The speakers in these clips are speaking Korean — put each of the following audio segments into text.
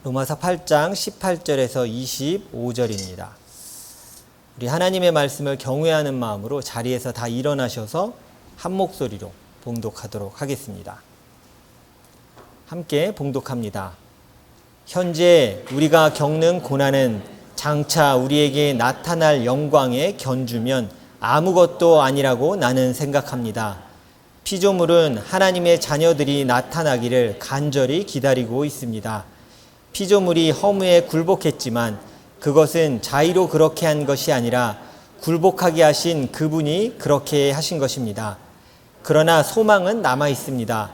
로마서 8장 18절에서 25절입니다. 우리 하나님의 말씀을 경외하는 마음으로 자리에서 다 일어나셔서 한 목소리로 봉독하도록 하겠습니다. 함께 봉독합니다. 현재 우리가 겪는 고난은 장차 우리에게 나타날 영광에 견주면 아무것도 아니라고 나는 생각합니다. 피조물은 하나님의 자녀들이 나타나기를 간절히 기다리고 있습니다. 피조물이 허무에 굴복했지만 그것은 자의로 그렇게 한 것이 아니라 굴복하게 하신 그분이 그렇게 하신 것입니다. 그러나 소망은 남아 있습니다.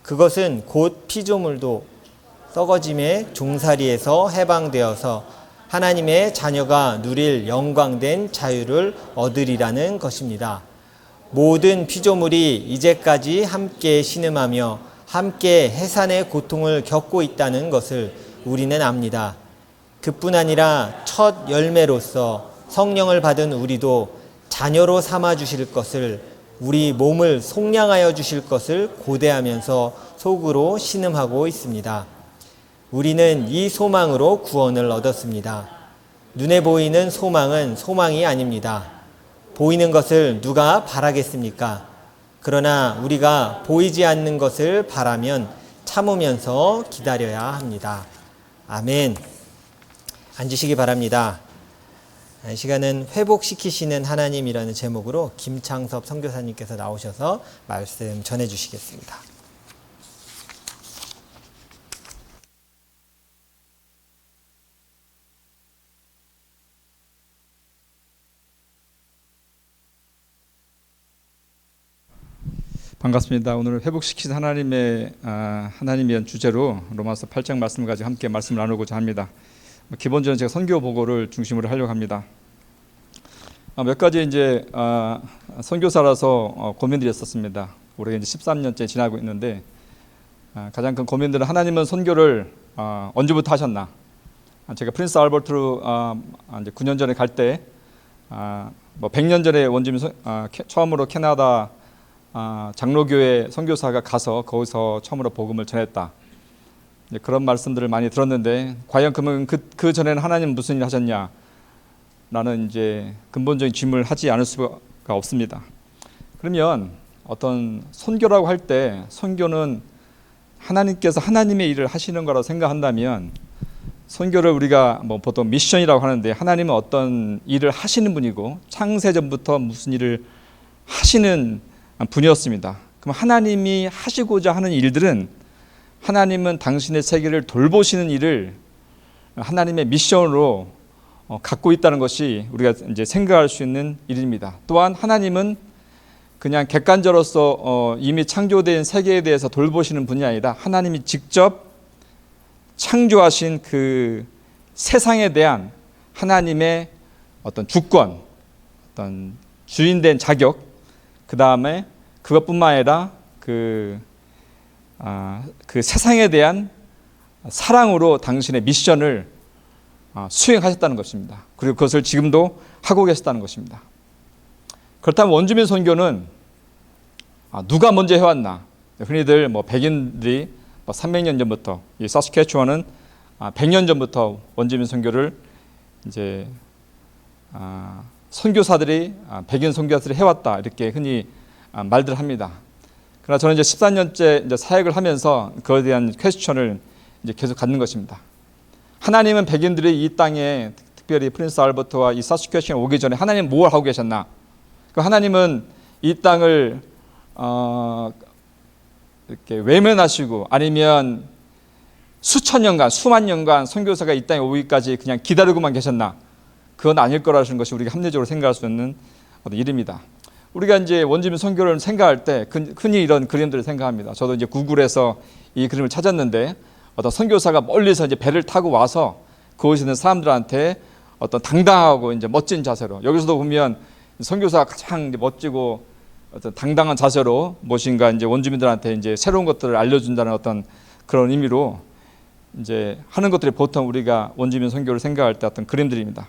그것은 곧 피조물도 썩어짐의 종살이에서 해방되어서 하나님의 자녀가 누릴 영광된 자유를 얻으리라는 것입니다. 모든 피조물이 이제까지 함께 신음하며 함께 해산의 고통을 겪고 있다는 것을 우리는 압니다. 그뿐 아니라 첫 열매로서 성령을 받은 우리도 자녀로 삼아 주실 것을, 우리 몸을 속량하여 주실 것을 고대하면서 속으로 신음하고 있습니다. 우리는 이 소망으로 구원을 얻었습니다. 눈에 보이는 소망은 소망이 아닙니다. 보이는 것을 누가 바라겠습니까? 그러나 우리가 보이지 않는 것을 바라면 참으면서 기다려야 합니다. 아멘. 앉으시기 바랍니다. 이 시간은 회복시키시는 하나님이라는 제목으로 김창섭 선교사님께서 나오셔서 말씀 전해주시겠습니다. 반갑습니다. 오늘 회복시키는 하나님이란 주제로 로마서 8장 말씀을 가지고 함께 말씀을 나누고자 합니다. 기본적으로 제가 선교 보고를 중심으로 하려고 합니다. 몇 가지 이제 선교사라서 고민들이 있었습니다. 올해 이제 13년째 지나고 있는데 가장 큰 고민들은 하나님은 선교를 언제부터 하셨나? 제가 프린스 알버트로 이제 9년 전에 갈 때 100년 전에 원주민 처음으로 캐나다 장로교회 선교사가 가서 거기서 처음으로 복음을 전했다. 그런 말씀들을 많이 들었는데 과연 그러면 그 전에는 하나님 무슨 일 하셨냐? 라는 이제 근본적인 질문을 하지 않을 수가 없습니다. 그러면 어떤 선교라고 할 때 선교는 하나님께서 하나님의 일을 하시는 거라고 생각한다면 선교를 우리가 보통 미션이라고 하는데 하나님은 어떤 일을 하시는 분이고 창세전부터 무슨 일을 하시는 분이었습니다. 그럼 하나님이 하시고자 하는 일들은 하나님은 당신의 세계를 돌보시는 일을 하나님의 미션으로 갖고 있다는 것이 우리가 이제 생각할 수 있는 일입니다. 또한 하나님은 그냥 객관자로서 이미 창조된 세계에 대해서 돌보시는 분이 아니라 하나님이 직접 창조하신 그 세상에 대한 하나님의 어떤 주권, 어떤 주인된 자격, 그 다음에 그것뿐만 아니라 그 세상에 대한 사랑으로 당신의 미션을 수행하셨다는 것입니다. 그리고 그것을 지금도 하고 계셨다는 것입니다. 그렇다면 원주민 선교는 누가 먼저 해왔나? 흔히들 백인들이 300년 전부터, 이 사스캐추완은 100년 전부터 원주민 선교를 이제 선교사들이 백인 선교사들이 해왔다, 이렇게 흔히 말들 합니다. 그러나 저는 이제 14년째 이제 사역을 하면서 그에 대한 퀘스천을 이제 계속 갖는 것입니다. 하나님은 백인들이 이 땅에 특별히 프린스 알버트와 이 사스캐추완 오기 전에 하나님 뭘 하고 계셨나? 그 하나님은 이 땅을 이렇게 외면하시고 아니면 수천 년간, 수만 년간 선교사가 이 땅에 오기까지 그냥 기다리고만 계셨나? 그건 아닐 거라는 것이 우리가 합리적으로 생각할 수 있는 어떤 일입니다. 우리가 이제 원주민 선교를 생각할 때 흔히 이런 그림들을 생각합니다. 저도 이제 구글에서 이 그림을 찾았는데 어떤 선교사가 멀리서 이제 배를 타고 와서 그곳에 있는 사람들한테 어떤 당당하고 이제 멋진 자세로, 여기서도 보면 선교사가 가장 이제 멋지고 어떤 당당한 자세로 무엇인가 이제 원주민들한테 이제 새로운 것들을 알려준다는 어떤 그런 의미로 이제 하는 것들이 보통 우리가 원주민 선교를 생각할 때 어떤 그림들입니다.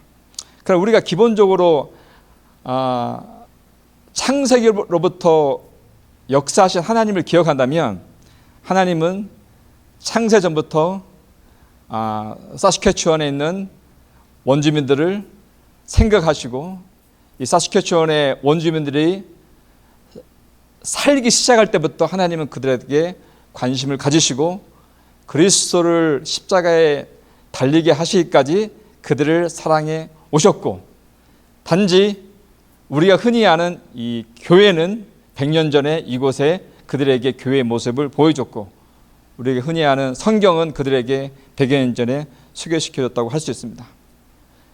그럼 우리가 기본적으로 창세기로부터 역사하신 하나님을 기억한다면 하나님은 창세 전부터 사스캐추원에 있는 원주민들을 생각하시고 이 사스캐추원의 원주민들이 살기 시작할 때부터 하나님은 그들에게 관심을 가지시고 그리스도를 십자가에 달리게 하시기까지 그들을 사랑해 오셨고, 단지 우리가 흔히 아는 이 교회는 100년 전에 이곳에 그들에게 교회의 모습을 보여줬고, 우리가 흔히 아는 성경은 그들에게 100여 년 전에 소개시켜줬다고 할 수 있습니다.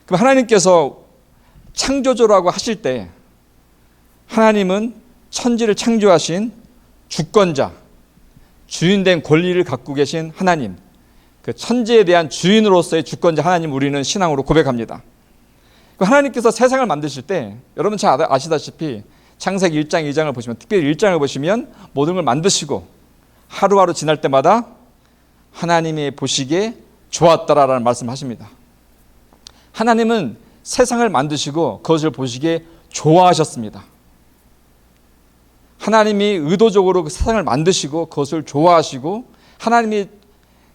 그럼 하나님께서 창조주라고 하실 때 하나님은 천지를 창조하신 주권자, 주인된 권리를 갖고 계신 하나님, 그 천지에 대한 주인으로서의 주권자 하나님, 우리는 신앙으로 고백합니다. 하나님께서 세상을 만드실 때 여러분 잘 아시다시피 창세기 1장 2장을 보시면, 특별히 1장을 보시면 모든 걸 만드시고 하루하루 지날 때마다 하나님이 보시기에 좋았더라라는 말씀을 하십니다. 하나님은 세상을 만드시고 그것을 보시기에 좋아하셨습니다. 하나님이 의도적으로 그 세상을 만드시고 그것을 좋아하시고, 하나님이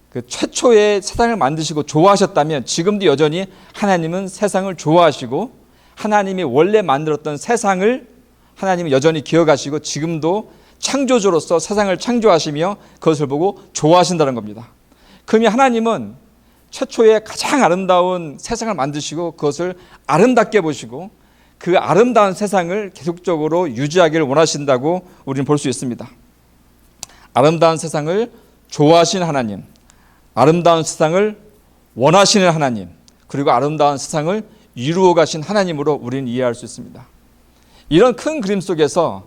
그 최초의 세상을 만드시고 좋아하셨다면 지금도 여전히 하나님은 세상을 좋아하시고, 하나님이 원래 만들었던 세상을 하나님은 여전히 기억하시고 지금도 창조주로서 세상을 창조하시며 그것을 보고 좋아하신다는 겁니다. 그러면 하나님은 최초의 가장 아름다운 세상을 만드시고 그것을 아름답게 보시고 그 아름다운 세상을 계속적으로 유지하기를 원하신다고 우리는 볼 수 있습니다. 아름다운 세상을 좋아하시는 하나님, 아름다운 세상을 원하시는 하나님, 그리고 아름다운 세상을 이루어 가신 하나님으로 우리는 이해할 수 있습니다. 이런 큰 그림 속에서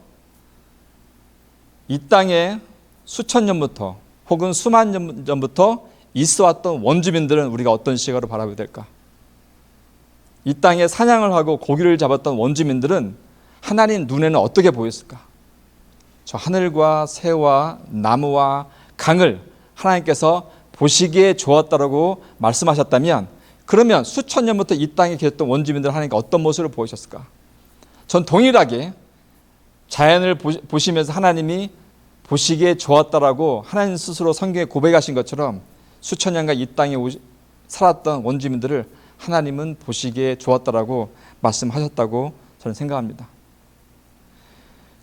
이 땅에 수천 년부터 혹은 수만 년 전부터 있어 왔던 원주민들은 우리가 어떤 시각으로 바라봐야 될까? 이 땅에 사냥을 하고 고기를 잡았던 원주민들은 하나님 눈에는 어떻게 보였을까? 저 하늘과 새와 나무와 강을 하나님께서 보시기에 좋았다라고 말씀하셨다면, 그러면 수천 년부터 이 땅에 계셨던 원주민들 하나님께 어떤 모습을 보이셨을까? 전 동일하게 자연을 보시면서 하나님이 보시기에 좋았다라고 하나님 스스로 성경에 고백하신 것처럼 수천 년간 이 땅에 살았던 원주민들을 하나님은 보시기에 좋았다라고 말씀하셨다고 저는 생각합니다.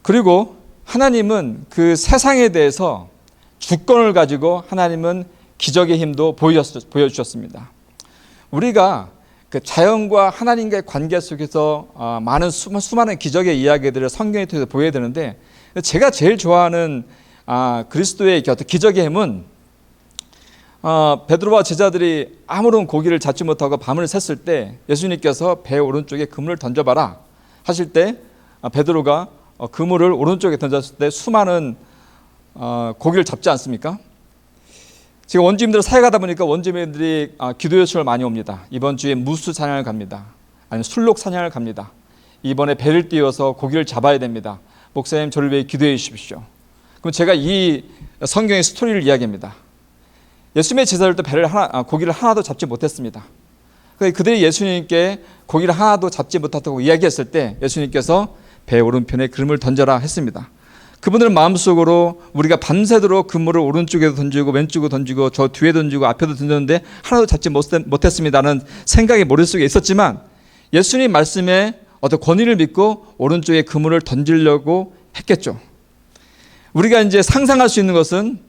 그리고 하나님은 그 세상에 대해서 주권을 가지고 하나님은 기적의 힘도 보여주셨습니다. 우리가 그 자연과 하나님과의 관계 속에서 많은 수많은 기적의 이야기들을 성경에 통해서 보여야 되는데, 제가 제일 좋아하는 그리스도의 어떤 기적의 힘은 베드로와 제자들이 아무런 고기를 잡지 못하고 밤을 샜을 때 예수님께서 배 오른쪽에 그물을 던져봐라 하실 때 베드로가 그물을 오른쪽에 던졌을 때 수많은 고기를 잡지 않습니까? 지금 원주민들 사역하다 보니까 원주민들이 기도 요청을 많이 옵니다. 이번 주에 무수 사냥을 갑니다. 아니면 술록 사냥을 갑니다. 이번에 배를 띄워서 고기를 잡아야 됩니다. 목사님 저를 위해 기도해 주십시오. 그럼 제가 이 성경의 스토리를 이야기합니다. 예수님의 제자들도 고기를 하나도 잡지 못했습니다. 그들이 예수님께 고기를 하나도 잡지 못했다고 이야기했을 때 예수님께서 배 오른편에 그물을 던져라 했습니다. 그분들은 마음속으로 우리가 밤새도록 그물을 오른쪽에도 던지고 왼쪽으로 던지고 저 뒤에 던지고 앞에도 던졌는데 하나도 잡지 못했습니다는 생각이 머릿속에 있었지만, 예수님 말씀에 어떤 권위를 믿고 오른쪽에 그물을 던지려고 했겠죠. 우리가 이제 상상할 수 있는 것은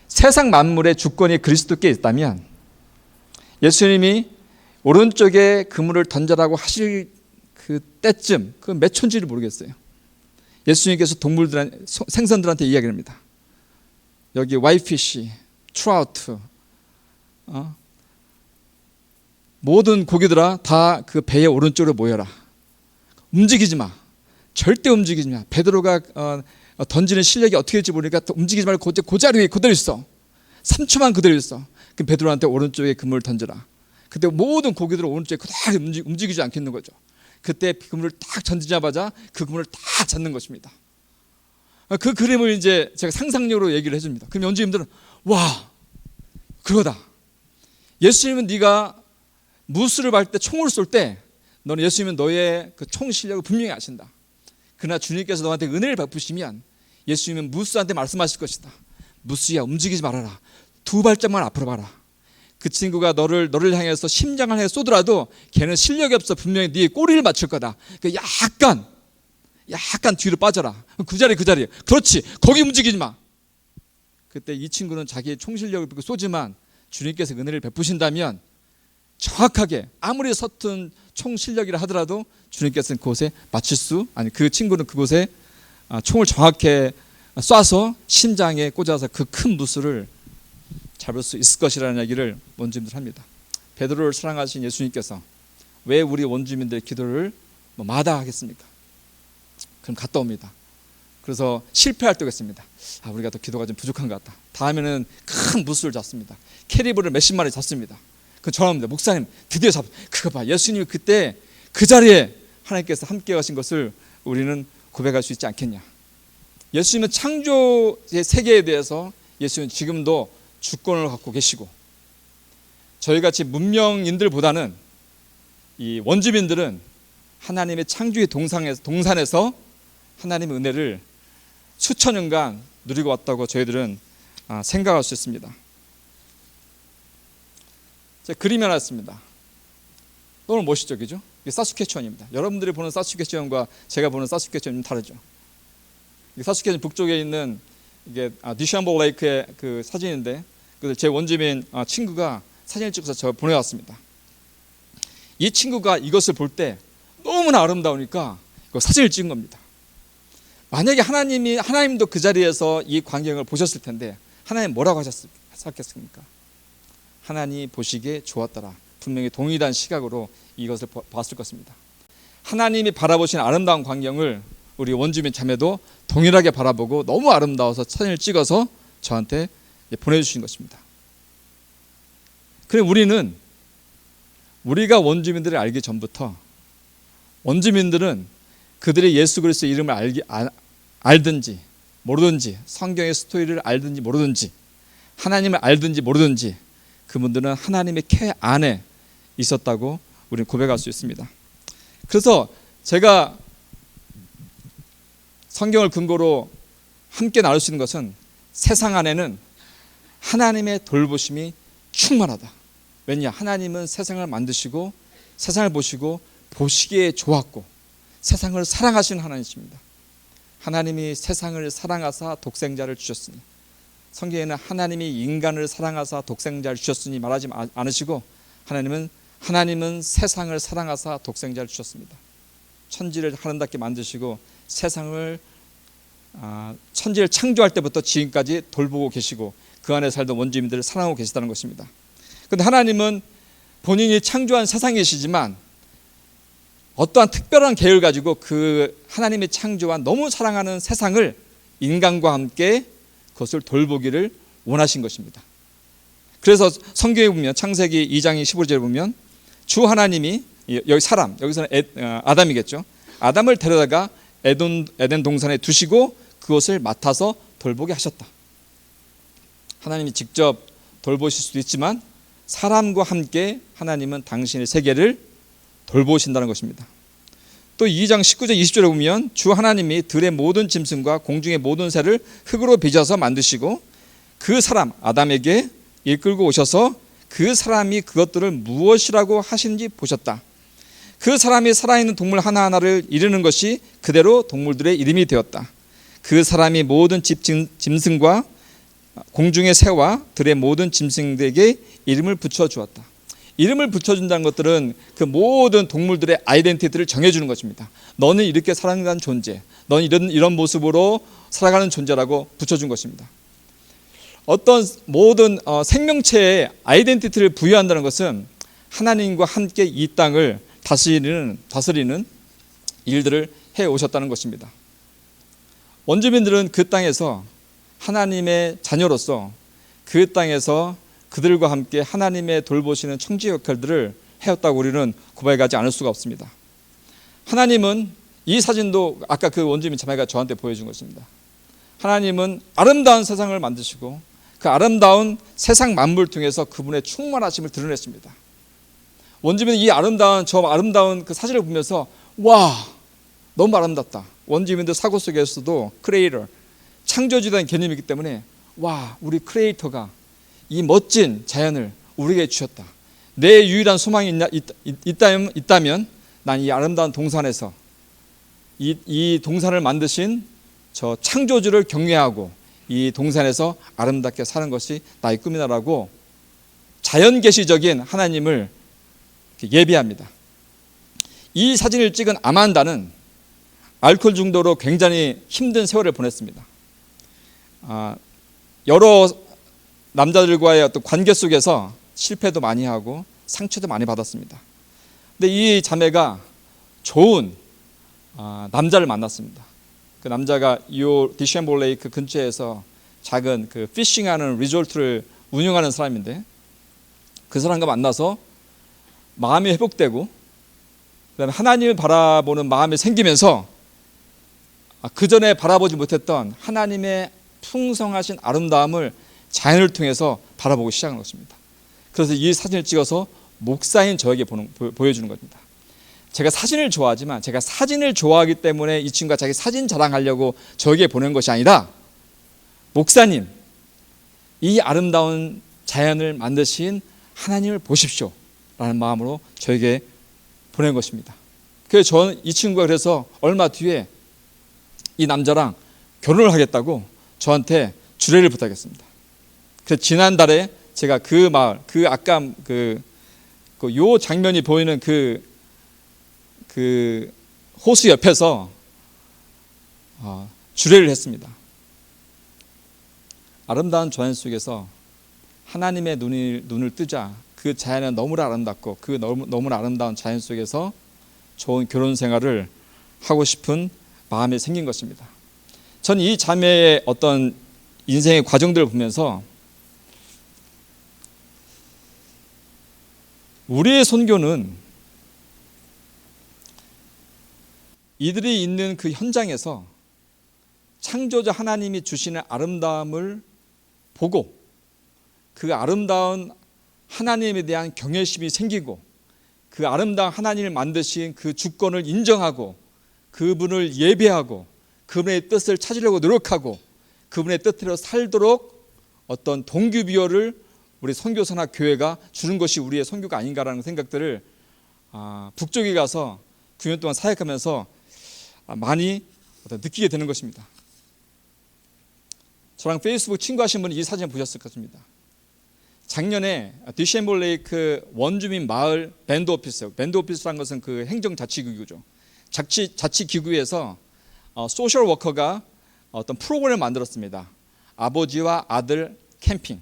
세상 만물의 주권이 그리스도께 있다면 예수님이 오른쪽에 그물을 던져라고 하실 그 때쯤, 그 몇 촌지를 모르겠어요. 예수님께서 생선들한테 이야기합니다. 여기 와이피쉬, 트라우트, 모든 고기들아 다 그 배의 오른쪽으로 모여라. 움직이지 마. 절대 움직이지 마. 베드로가 던지는 실력이 어떻게 될지 모르니까 움직이지 말고 그 자리에 그대로 있어. 3초만 그대로 있어. 그럼 베드로한테 오른쪽에 그물을 던져라. 그때 모든 고기들은 오른쪽에 그대로 움직이지 않겠는 거죠. 그때 그물을 딱 던지자마자 그 그물을 딱 잡는 것입니다. 그 그림을 이제 제가 상상력으로 얘기를 해줍니다. 그럼 연주님들은 와, 그거다. 예수님은 네가 무술을 할 때 총을 쏠 때 너는 예수님은 너의 그 총 실력을 분명히 아신다. 그러나 주님께서 너한테 은혜를 베푸시면 예수님은 무스한테 말씀하실 것이다. 무스야, 움직이지 말아라. 두 발짝만 앞으로 봐라. 그 친구가 너를 향해서 심장을 향해 쏘더라도 걔는 실력이 없어. 분명히 네 꼬리를 맞출 거다. 그 약간 뒤로 빠져라. 그 자리. 그렇지. 거기 움직이지 마. 그때 이 친구는 자기의 총 실력을 믿고 쏘지만 주님께서 은혜를 베푸신다면 정확하게 아무리 서툰 총 실력이라 하더라도 주님께서는 그곳에 그 친구는 그곳에 총을 정확히 쏴서 심장에 꽂아서 그 큰 무술을 잡을 수 있을 것이라는 얘기를 원주민들 합니다. 베드로를 사랑하신 예수님께서 왜 우리 원주민들의 기도를 마다하겠습니까? 그럼 갔다 옵니다. 그래서 실패할 때가 있습니다. 우리가 더 기도가 좀 부족한 것 같다. 다음에는 큰 무술을 잡습니다. 캐리브를 몇십 마리 잡습니다. 그 전화합니다. 목사님 드디어 그거 봐. 예수님이 그때 그 자리에 하나님께서 함께 하신 것을 우리는 고백할 수 있지 않겠냐. 예수님은 창조의 세계에 대해서 예수님은 지금도 주권을 갖고 계시고, 저희같이 문명인들보다는 이 원주민들은 하나님의 창조의 동산에서 하나님의 은혜를 수천 년간 누리고 왔다고 저희들은 생각할 수 있습니다. 제가 그림이 하나 있습니다. 너무 멋있죠, 그죠? 이게 사스케추안입니다. 여러분들이 보는 사스케추안과 제가 보는 사스케추안은 다르죠. 사스케추안 북쪽에 있는 이게 디샴보 레이크의 그 사진인데, 그래서 제 원주민 친구가 사진을 찍어서 저 보내왔습니다. 이 친구가 이것을 볼 때 너무나 아름다우니까 이거 사진을 찍은 겁니다. 만약에 하나님도 그 자리에서 이 광경을 보셨을 텐데 하나님 뭐라고 하셨겠습니까? 하나님 보시기에 좋았더라. 분명히 동일한 시각으로 이것을 봤을 것입니다. 하나님이 바라보신 아름다운 광경을 우리 원주민 자매도 동일하게 바라보고 너무 아름다워서 사진을 찍어서 저한테 보내주신 것입니다. 그래, 우리가 원주민들을 알기 전부터 원주민들은 그들의 예수 그리스도의 이름을 알든지 모르든지, 성경의 스토리를 알든지 모르든지, 하나님을 알든지 모르든지 그분들은 하나님의 케 안에 있었다고 우리는 고백할 수 있습니다. 그래서 제가 성경을 근거로 함께 나눌 수 있는 것은 세상 안에는 하나님의 돌보심이 충만하다. 왜냐? 하나님은 세상을 만드시고 세상을 보시고 보시기에 좋았고 세상을 사랑하시는 하나님이십니다. 하나님이 세상을 사랑하사 독생자를 주셨으니, 성경에는 하나님이 인간을 사랑하사 독생자를 주셨으니 말하지 않으시고 하나님은 세상을 사랑하사 독생자를 주셨습니다. 천지를 아름답게 만드시고 세상을 천지를 창조할 때부터 지금까지 돌보고 계시고 그 안에 살던 원주민들을 사랑하고 계시다는 것입니다. 그런데 하나님은 본인이 창조한 세상이시지만 어떠한 특별한 계획을 가지고 그 하나님이 창조한 너무 사랑하는 세상을 인간과 함께 그것을 돌보기를 원하신 것입니다. 그래서 성경에 보면 창세기 2장 15절에 보면 주 하나님이 여기서는 아담이겠죠. 아담을 데려다가 에덴 동산에 두시고 그것을 맡아서 돌보게 하셨다. 하나님이 직접 돌보실 수도 있지만 사람과 함께 하나님은 당신의 세계를 돌보신다는 것입니다. 또 2장 19절 20절에 보면 주 하나님이 들의 모든 짐승과 공중의 모든 새를 흙으로 빚어서 만드시고 그 사람 아담에게 이끌고 오셔서 그 사람이 그것들을 무엇이라고 하시는지 보셨다. 그 사람이 살아있는 동물 하나하나를 이르는 것이 그대로 동물들의 이름이 되었다. 그 사람이 모든 짐승과 공중의 새와 들의 모든 짐승들에게 이름을 붙여주었다. 이름을 붙여준다는 것들은 그 모든 동물들의 아이덴티티를 정해주는 것입니다. 너는 이렇게 살아가는 존재, 너는 이런 모습으로 살아가는 존재라고 붙여준 것입니다. 어떤 모든 생명체의 아이덴티티를 부여한다는 것은 하나님과 함께 이 땅을 다스리는 일들을 해오셨다는 것입니다. 원주민들은 그 땅에서 하나님의 자녀로서 그 땅에서 그들과 함께 하나님의 돌보시는 청지 역할들을 해왔다고 우리는 고백하지 않을 수가 없습니다. 하나님은 이 사진도 아까 그 원주민 자매가 저한테 보여준 것입니다. 하나님은 아름다운 세상을 만드시고 그 아름다운 세상 만물 통해서 그분의 충만하심을 드러냈습니다. 원주민은 이 아름다운 그 사진을 보면서 와, 너무 아름답다. 원주민들 사고 속에서도 크리에이터, 창조주라는 개념이기 때문에 와, 우리 크리에이터가 이 멋진 자연을 우리에게 주셨다. 내 유일한 소망이 있다면 난 이 아름다운 동산에서 이 동산을 만드신 저 창조주를 경외하고 이 동산에서 아름답게 사는 것이 나의 꿈이다라고 자연계시적인 하나님을 예배합니다. 이 사진을 찍은 아만다는 알코올 중독으로 굉장히 힘든 세월을 보냈습니다. 여러 남자들과의 어떤 관계 속에서 실패도 많이 하고 상처도 많이 받았습니다. 근데 이 자매가 좋은 남자를 만났습니다. 그 남자가 이 디셴볼 레이크 근처에서 작은 그 피싱하는 리조트를 운영하는 사람인데, 그 사람과 만나서 마음이 회복되고 그다음에 하나님을 바라보는 마음이 생기면서 그 전에 바라보지 못했던 하나님의 풍성하신 아름다움을 자연을 통해서 바라보고 시작한 것입니다. 그래서 이 사진을 찍어서 목사인 저에게 보여주는 겁니다. 제가 사진을 좋아하지만 제가 사진을 좋아하기 때문에 이 친구가 자기 사진 자랑하려고 저에게 보낸 것이 아니라, 목사님, 이 아름다운 자연을 만드신 하나님을 보십시오 라는 마음으로 저에게 보낸 것입니다. 그래서 저는 이 친구가 그래서 얼마 뒤에 이 남자랑 결혼을 하겠다고 저한테 주례를 부탁했습니다. 그래서 지난달에 제가 그 마을, 그 아까 요 장면이 보이는 그 호수 옆에서 주례를 했습니다. 아름다운 자연 속에서 하나님의 눈을 뜨자 그 자연은 너무나 아름답고 그 너무나 아름다운 자연 속에서 좋은 결혼 생활을 하고 싶은 마음이 생긴 것입니다. 전 이 자매의 어떤 인생의 과정들을 보면서 우리의 선교는 이들이 있는 그 현장에서 창조자 하나님이 주시는 아름다움을 보고 그 아름다운 하나님에 대한 경외심이 생기고 그 아름다운 하나님을 만드신 그 주권을 인정하고 그분을 예배하고 그분의 뜻을 찾으려고 노력하고 그분의 뜻대로 살도록 어떤 동기부여를 우리 선교사나 교회가 주는 것이 우리의 선교가 아닌가라는 생각들을 북쪽에 가서 9년 동안 사역하면서 많이 느끼게 되는 것입니다. 저랑 페이스북 친구하신 분이 이 사진 보셨을 것입니다. 작년에 디셴볼 레이크 원주민 마을 밴드 오피스라는 것은 그 행정자치기구죠. 자치기구에서 소셜 워커가 어떤 프로그램을 만들었습니다. 아버지와 아들 캠핑.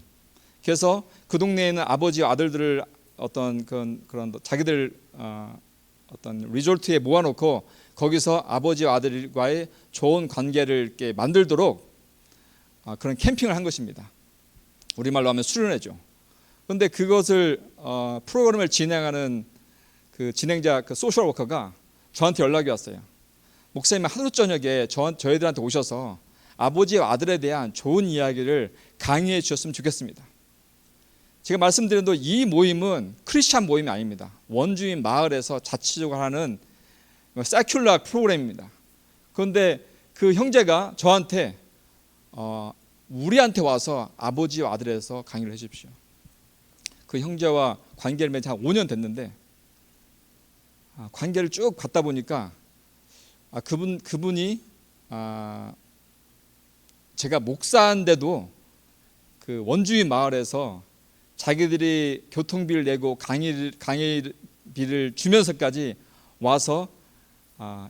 그래서 그 동네에는 아버지와 아들들을 어떤 그런 자기들 어떤 리조트에 모아놓고 거기서 아버지와 아들과의 좋은 관계를 이렇게 만들도록 그런 캠핑을 한 것입니다. 우리말로 하면 수련회죠. 그런데 그것을 프로그램을 진행하는 그 진행자 그 소셜 워커가 저한테 연락이 왔어요. 목사님, 하루 저녁에 저희들한테 오셔서 아버지와 아들에 대한 좋은 이야기를 강의해 주셨으면 좋겠습니다. 제가 말씀드린 대로 이 모임은 크리스찬 모임이 아닙니다. 원주민 마을에서 자치적으로 하는 세큘러 프로그램입니다. 그런데 그 형제가 저한테 우리한테 와서 아버지와 아들에서 강의를 해 주십시오. 그 형제와 관계를 맺은 한 5년 됐는데 관계를 쭉 갖다 보니까 그분이 제가 목사인데도 그 원주민 마을에서 자기들이 교통비를 내고 강의비를 주면서까지 와서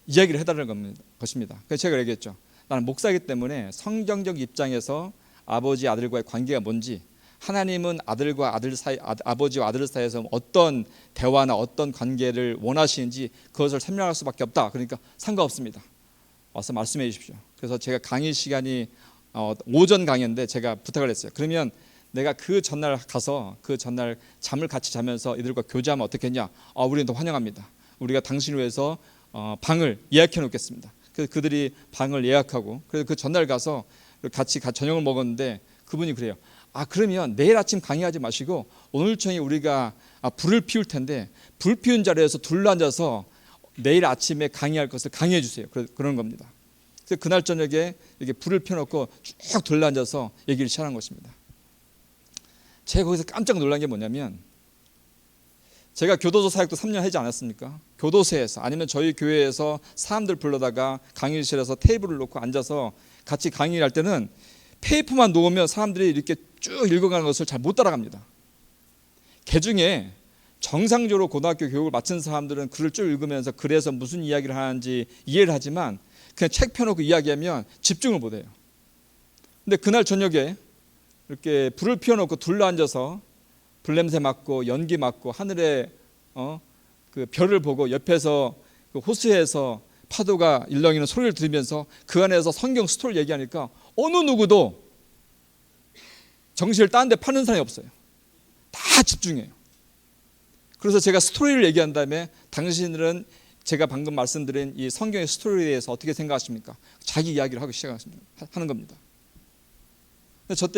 이야기를 해달라는 것입니다. 그래서 제가 얘기했죠. 나는 목사이기 때문에 성경적 입장에서 아버지 아들과의 관계가 뭔지, 하나님은 아버지와 아들 사이에서 어떤 대화나 어떤 관계를 원하시는지 그것을 설명할 수밖에 없다. 그러니까 상관없습니다. 와서 말씀해 주십시오. 그래서 제가 강의 시간이 오전 강의인데 제가 부탁을 했어요. 그러면 내가 그 전날 가서 그 전날 잠을 같이 자면서 이들과 교제하면 어떻겠냐? 우리는 더 환영합니다. 우리가 당신을 위해서 방을 예약해 놓겠습니다. 그래서 그들이 방을 예약하고, 그래서 그 전날 가서 같이 저녁을 먹었는데 그분이 그래요. 그러면 내일 아침 강의하지 마시고 오늘 저녁에 우리가 불을 피울 텐데 불 피운 자리에서 둘러앉아서 내일 아침에 강의할 것을 강의해 주세요. 그런 겁니다. 그래서 그날 저녁에 이렇게 불을 펴놓고 쭉 둘러앉아서 얘기를 시작한 것입니다. 제가 거기서 깜짝 놀란 게 뭐냐면, 제가 교도소 사역도 3년 하지 않았습니까? 교도소에서 아니면 저희 교회에서 사람들 불러다가 강의실에서 테이블을 놓고 앉아서 같이 강의를 할 때는 페이퍼만 놓으면 사람들이 이렇게 쭉 읽어가는 것을 잘 못 따라갑니다. 개중에 정상적으로 고등학교 교육을 마친 사람들은 글을 쭉 읽으면서 글에서 무슨 이야기를 하는지 이해를 하지만 그냥 책 펴놓고 이야기하면 집중을 못해요. 근데 그날 저녁에 이렇게 불을 피워놓고 둘러앉아서 불냄새 맡고 연기 맡고 하늘에 그 별을 보고 옆에서 그 호수에서 파도가 일렁이는 소리를 들으면서 그 안에서 성경 스토리를 얘기하니까 어느 누구도 정신을 딴 데 파는 사람이 없어요. 다 집중해요. 그래서 제가 스토리를 얘기한 다음에 당신들은 제가 방금 말씀드린 이 성경의 스토리에 대해서 어떻게 생각하십니까? 자기 이야기를 하기 시작하는 겁니다.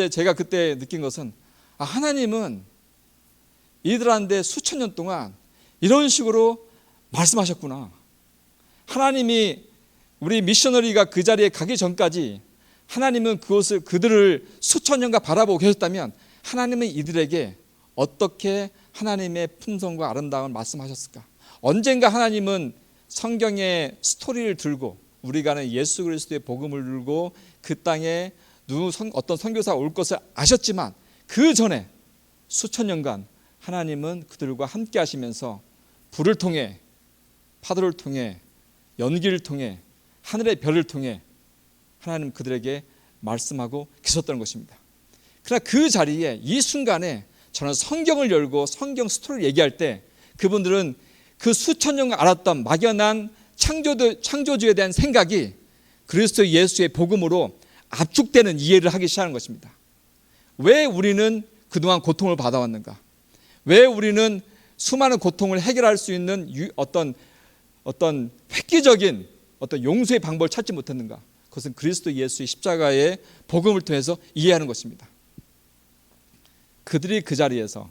제가 그때 느낀 것은 하나님은 이들한테 수천 년 동안 이런 식으로 말씀하셨구나. 하나님이 우리 미셔너리가 그 자리에 가기 전까지 하나님은 그들을 수천 년간 바라보고 계셨다면 하나님은 이들에게 어떻게 하나님의 품성과 아름다움을 말씀하셨을까? 언젠가 하나님은 성경의 스토리를 들고 우리가 아는 예수 그리스도의 복음을 들고 그 땅에 어떤 선교사가 올 것을 아셨지만 그 전에 수천 년간 하나님은 그들과 함께 하시면서 불을 통해 파도를 통해 연기를 통해 하늘의 별을 통해 하나님 그들에게 말씀하고 계셨다는 것입니다. 그러나 그 자리에 이 순간에 저는 성경을 열고 성경 스토리를 얘기할 때 그분들은 그 수천 년간 알았던 막연한 창조주에 대한 생각이 그리스도 예수의 복음으로 압축되는 이해를 하기 시작하는 것입니다. 왜 우리는 그동안 고통을 받아왔는가? 왜 우리는 수많은 고통을 해결할 수 있는 어떤 획기적인 어떤 용서의 방법을 찾지 못했는가? 그것은 그리스도 예수의 십자가의 복음을 통해서 이해하는 것입니다. 그들이 그 자리에서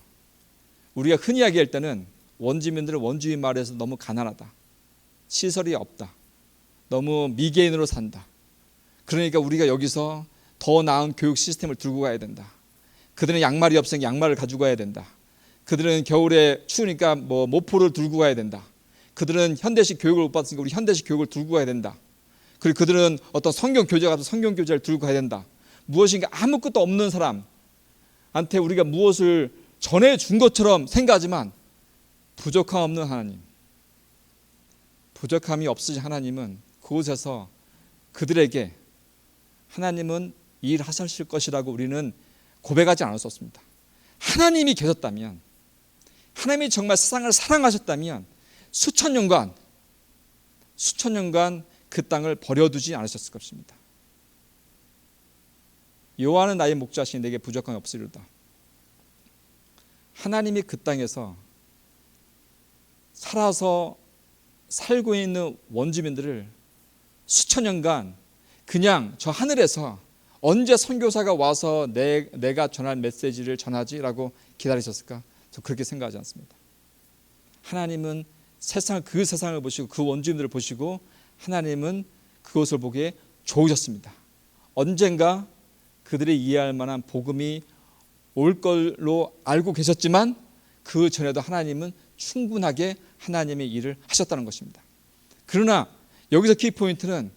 우리가 흔히 이야기할 때는 원주민들은 원주민 마을에서 너무 가난하다. 시설이 없다. 너무 미개인으로 산다. 그러니까 우리가 여기서 더 나은 교육 시스템을 들고 가야 된다. 그들은 양말이 없으니까 양말을 가지고 가야 된다. 그들은 겨울에 추우니까 모포를 들고 가야 된다. 그들은 현대식 교육을 못 받았으니까 우리 현대식 교육을 들고 가야 된다. 그리고 그들은 어떤 성경 교재가 가서 성경 교재를 들고 가야 된다. 무엇인가 아무것도 없는 사람한테 우리가 무엇을 전해준 것처럼 생각하지만 부족함 없는 하나님, 부족함이 없으신 하나님은 그곳에서 그들에게 하나님은 일하실 것이라고 우리는 고백하지 않았었습니다. 하나님이 계셨다면, 하나님이 정말 세상을 사랑하셨다면 수천 년간 그 땅을 버려두지 않으셨을 것입니다. 여호와는 나의 목자시니 내게 부족함이 없으리로다. 하나님이 그 땅에서 살고 있는 원주민들을 수천 년간 그냥 저 하늘에서 언제 선교사가 와서 내가 전할 메시지를 전하지라고 기다리셨을까? 저 그렇게 생각하지 않습니다. 하나님은 그 세상을 보시고 그 원주민들을 보시고 하나님은 그것을 보기에 좋으셨습니다. 언젠가 그들이 이해할 만한 복음이 올 걸로 알고 계셨지만 그 전에도 하나님은 충분하게 하나님의 일을 하셨다는 것입니다. 그러나 여기서 키포인트는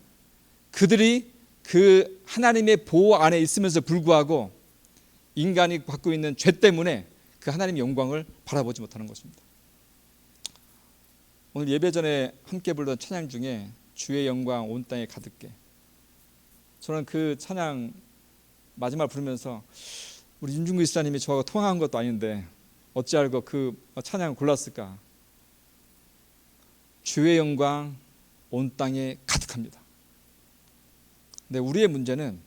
그들이 그 하나님의 보호 안에 있으면서 불구하고 인간이 갖고 있는 죄 때문에 그 하나님의 영광을 바라보지 못하는 것입니다. 오늘 예배 전에 함께 부르던 찬양 중에 주의 영광 온 땅에 가득게, 저는 그 찬양 마지막 부르면서 우리 윤중구 이사님이 저하고 통화한 것도 아닌데 어찌 알고 그 찬양을 골랐을까? 주의 영광 온 땅에 가득합니다. 근데 우리의 문제는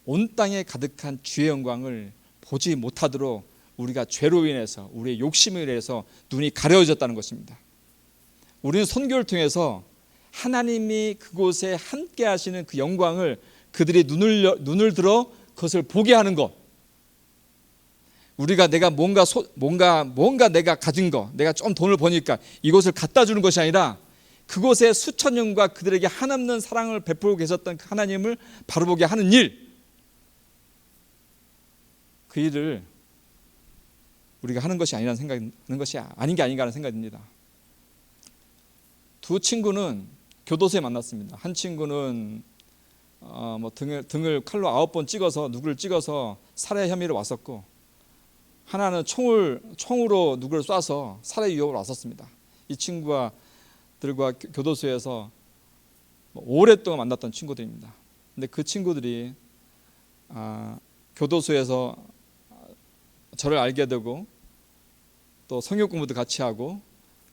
온 땅에 가득한 주의 영광을 보지 못하도록 우리가 죄로 인해서 우리의 욕심에 의해서 눈이 가려졌다는 것입니다. 우리는 선교를 통해서 하나님이 그곳에 함께 하시는 그 영광을 그들이 눈을 들어 그것을 보게 하는 것, 우리가 내가 뭔가 내가 가진 거, 내가 좀 돈을 버니까 이것을 갖다 주는 것이 아니라 그곳에 수천 년과 그들에게 한없는 사랑을 베풀고 계셨던 그 하나님을 바라보게 하는 일, 그 일을 우리가 하는 것이 아니라는 생각이 하는 것이 아닌 게 아닌가 하는 생각이 듭니다. 두 친구는 교도소에 만났습니다. 한 친구는 등을 칼로 9번 찍어서 누구를 찍어서 살해 혐의로 왔었고, 하나는 총으로 누구를 쏴서 살해 위협으로 왔었습니다. 이 친구들과 교도소에서 오랫동안 만났던 친구들입니다. 근데 그 친구들이 교도소에서 저를 알게 되고 또 성역 공부도 같이 하고,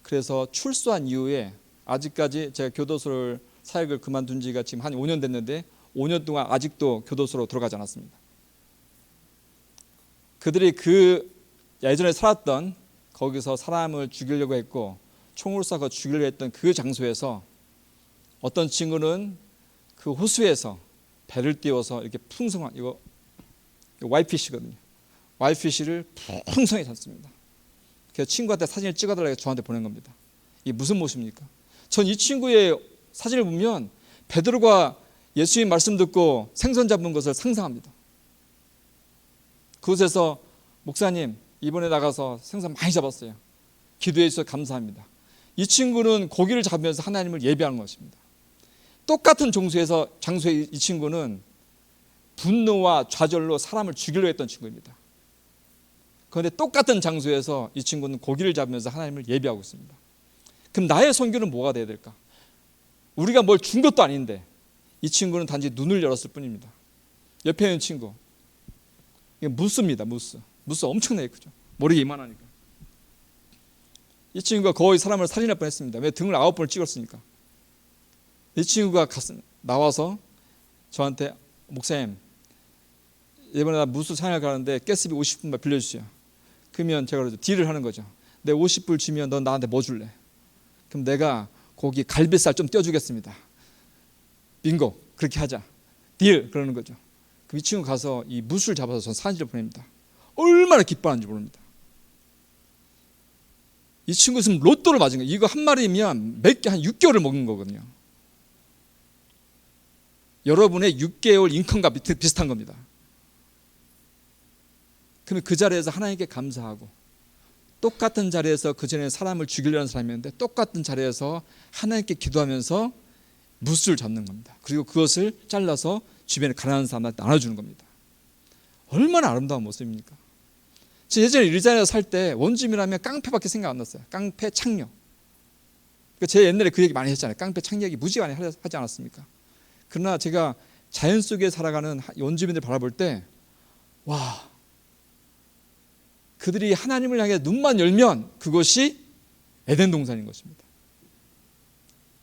그래서 출소한 이후에 아직까지 제가 교도소를 사역을 그만둔 지가 지금 한 5년 됐는데 5년 동안 아직도 교도소로 들어가지 않았습니다. 그들이 그 예전에 살았던, 거기서 사람을 죽이려고 했고 총을 쏴서 죽이려고 했던 그 장소에서 어떤 친구는 그 호수에서 배를 띄워서 이렇게 풍성한, 이거 와이피시거든요. 와이피시를 풍성히 잡습니다. 그래서 친구한테 사진을 찍어달라고 저한테 보낸 겁니다. 이게 무슨 모습입니까? 전 이 친구의 사진을 보면 베드로가 예수님 말씀 듣고 생선 잡은 것을 상상합니다. 그곳에서 목사님 이번에 나가서 생선 많이 잡았어요. 기도해 주셔서 감사합니다. 이 친구는 고기를 잡으면서 하나님을 예배하는 것입니다. 똑같은 장소에 이 친구는 분노와 좌절로 사람을 죽이려고 했던 친구입니다. 그런데 똑같은 장소에서 이 친구는 고기를 잡으면서 하나님을 예배하고 있습니다. 그럼 나의 선교는 뭐가 돼야 될까? 우리가 뭘 준 것도 아닌데 이 친구는 단지 눈을 열었을 뿐입니다. 옆에 있는 친구, 이게 무스입니다. 무스 엄청나게 크죠. 머리가 이만하니까. 이 친구가 거의 사람을 살인할 뻔했습니다. 왜? 등을 9번을 찍었으니까. 이 친구가 나와서 저한테, 목사님 이번에 나 무스 사냥을 가는데 가스비 50불만 빌려주세요. 그러면 제가 그러죠. 딜을 하는 거죠. 내 50불 주면 넌 나한테 뭐 줄래? 그럼 내가 고기 갈비살 좀 떼어주겠습니다. 빙고, 그렇게 하자. 딜, 그러는 거죠. 그럼 이 친구 가서 이 무스를 잡아서 전 사진을 보냅니다. 얼마나 기뻐하는지 모릅니다. 이 친구 지금 로또를 맞은 거예요. 이거 한 마리면 한 6개월을 먹는 거거든요. 여러분의 6개월 인컴과 비슷한 겁니다. 그러면 그 자리에서 하나님께 감사하고, 똑같은 자리에서 그전에 사람을 죽이려는 사람이었는데 똑같은 자리에서 하나님께 기도하면서 무스를 잡는 겁니다. 그리고 그것을 잘라서 주변에 가난한 사람한테 나눠주는 겁니다. 얼마나 아름다운 모습입니까? 저 예전에 일자리에서 살 때 원주민이라면 깡패밖에 생각 안 났어요. 깡패, 창녀. 제 옛날에 그 얘기 많이 했잖아요. 깡패, 창녀 얘기 무지 많이 하지 않았습니까? 그러나 제가 자연 속에 살아가는 원주민들 바라볼 때, 와, 그들이 하나님을 향해 눈만 열면 그것이 에덴 동산인 것입니다.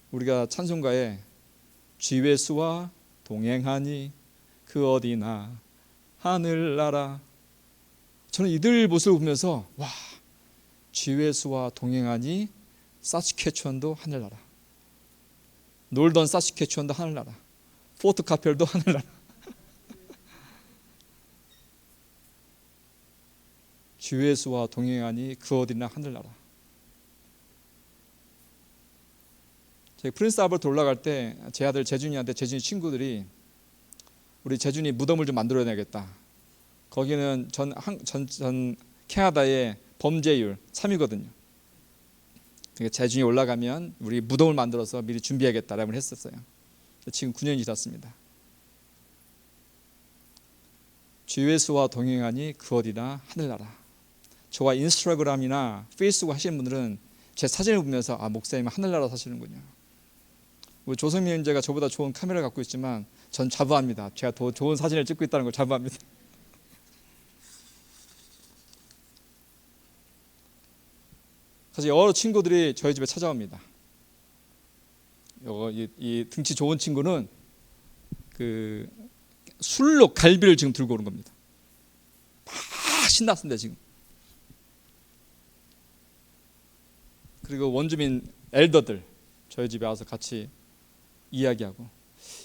우리가 찬송가에 주 예수와 동행하니 그 어디나 하늘나라, 저는 이들 모습을 보면서, 와, 주 예수와 동행하니 사스케추안도 하늘나라, 놀던 사스케추안도 하늘나라, 포트 카펠도 하늘나라. 주 예수와 동행하니 그 어디나 하늘나라. 저희 프린스 아버트 올라갈 때 제 아들 재준이한테, 재준이 친구들이 우리 재준이 무덤을 좀 만들어내야겠다. 거기는 전 캐나다의 범죄율 3위거든요. 그러니까 재준이 올라가면 우리 무덤을 만들어서 미리 준비하겠다라고 했었어요. 지금 9년이 지났습니다. 주 예수와 동행하니 그 어디나 하늘나라. 저와 인스타그램이나 페이스북 하시는 분들은 제 사진을 보면서, 아, 목사님은 하늘나라 사시는군요. 우리 조성민 형제가 저보다 좋은 카메라를 갖고 있지만 전 자부합니다. 제가 더 좋은 사진을 찍고 있다는 걸 자부합니다. 사실 여러 친구들이 저희 집에 찾아옵니다. 이 등치 좋은 친구는 그 술로 갈비를 지금 들고 오는 겁니다. 막 신났습니다 지금. 그리고 원주민 엘더들 저희 집에 와서 같이 이야기하고,